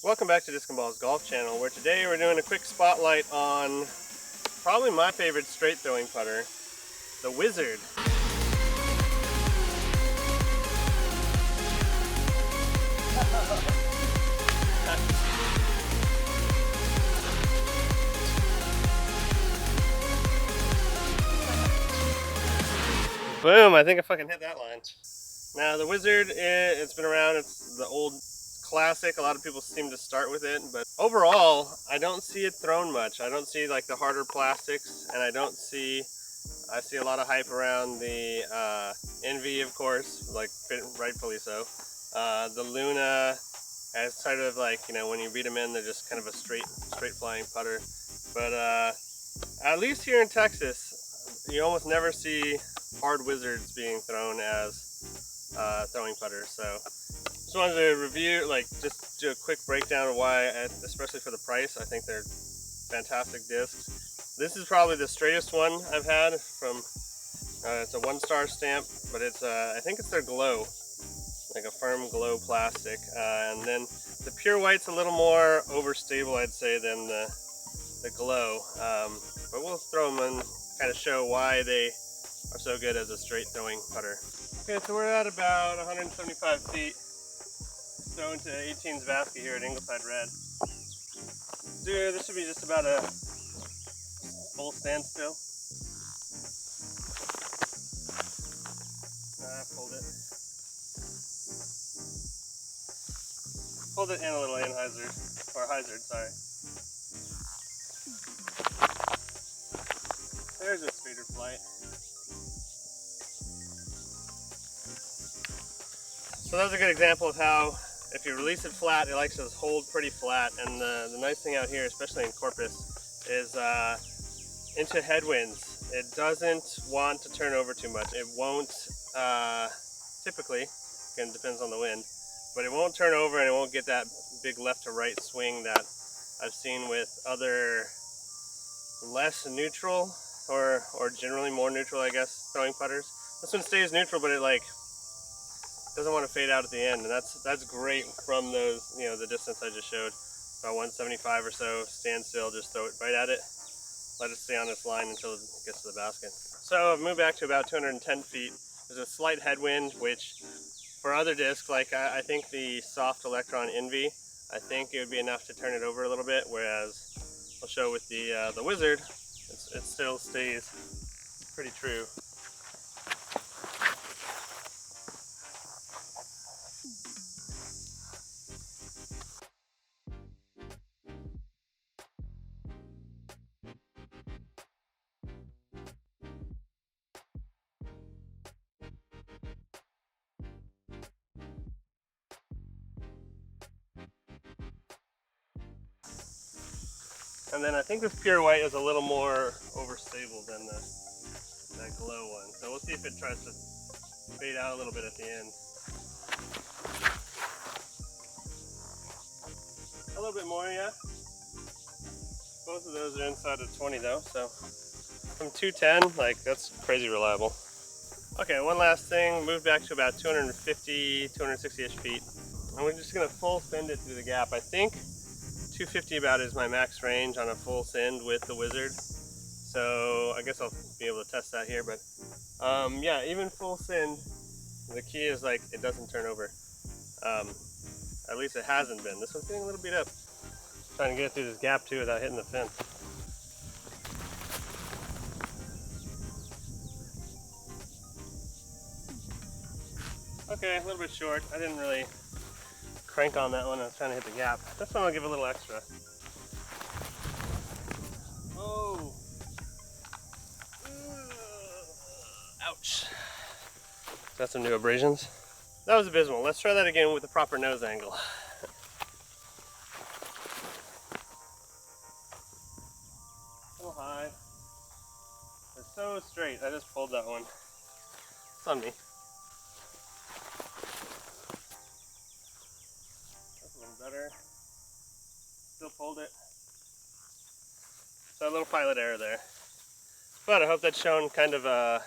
Welcome back to Disc and Ball's Golf Channel, where today we're doing a quick spotlight on probably my favorite straight throwing putter, the Wizard. Boom, I think I fucking hit that line. Now the Wizard, it's been around, it's the old classic. A lot of people seem to start with it, but overall I don't see it thrown much. I don't see like the harder plastics, and I see a lot of hype around the Envy, of course, like rightfully so. The Luna as sort of like, you know, when you beat them in, they're just kind of a straight flying putter. But at least here in Texas, you almost never see hard Wizards being thrown as throwing putters. So just wanted to review, like, just do a quick breakdown of why, especially for the price, I think they're fantastic discs. This is probably the straightest one I've had from, it's a 1-star stamp, but it's, I think it's their glow, like a firm glow plastic. And then the pure white's a little more overstable, I'd say, than the glow. But we'll throw them and kind of show why they are so good as a straight throwing putter. Okay, so we're at about 175 feet. Throwing to 18's basket here at Ingleside Red. Dude, this should be just about a full standstill. Hold it. Hold it and a little anhyzer, or hyzer, sorry. There's a speeder flight. So that was a good example of how, if you release it flat, it likes to hold pretty flat. And the nice thing out here, especially in Corpus, is into headwinds, it doesn't want to turn over too much. It won't, typically, again, depends on the wind, but it won't turn over and it won't get that big left to right swing that I've seen with other less neutral or generally more neutral, I guess, throwing putters. This one stays neutral, but it like doesn't want to fade out at the end, and that's great from those, you know, the distance I just showed, about 175 or so, standstill, just throw it right at it, let it stay on this line until it gets to the basket. So I've moved back to about 210 feet. There's a slight headwind, which for other discs, like I think the soft Electron Envy, I think it would be enough to turn it over a little bit, whereas I'll show with the Wizard, it still stays pretty true. And then I think this pure white is a little more overstable than that glow one. So we'll see if it tries to fade out a little bit at the end. A little bit more, yeah. Both of those are inside of 20 though, so from 210, like, that's crazy reliable. Okay, one last thing, moved back to about 250, 260-ish feet. And we're just gonna full send it through the gap. I think 250 about is my max range on a full send with the Wizard. So I guess I'll be able to test that here, but yeah, even full send, the key is like it doesn't turn over. At least it hasn't been. This one's getting a little beat up. Trying to get through this gap too without hitting the fence. Okay, a little bit short. I didn't really crank on that one. I was trying to hit the gap. This one I'll give a little extra. Oh! Ouch. Got some new abrasions. That was abysmal. Let's try that again with the proper nose angle. A little high. It's so straight. I just pulled that one. It's on me. That's a little better. Still pulled it. So a little pilot error there. But I hope that's shown kind of a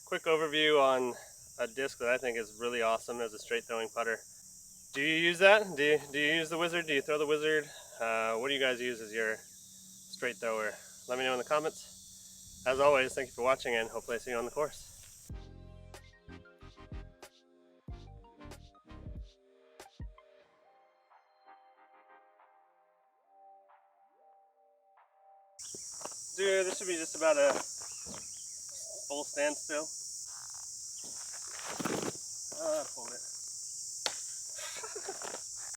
quick overview on a disc that I think is really awesome as a straight throwing putter. Do you use that? Do you use the wizard? Do you throw the wizard? What do you guys use as your straight thrower? Let me know in the comments. As always, thank you for watching, and hopefully I see you on the course. Dude, this should be just about a full standstill. I pulled it.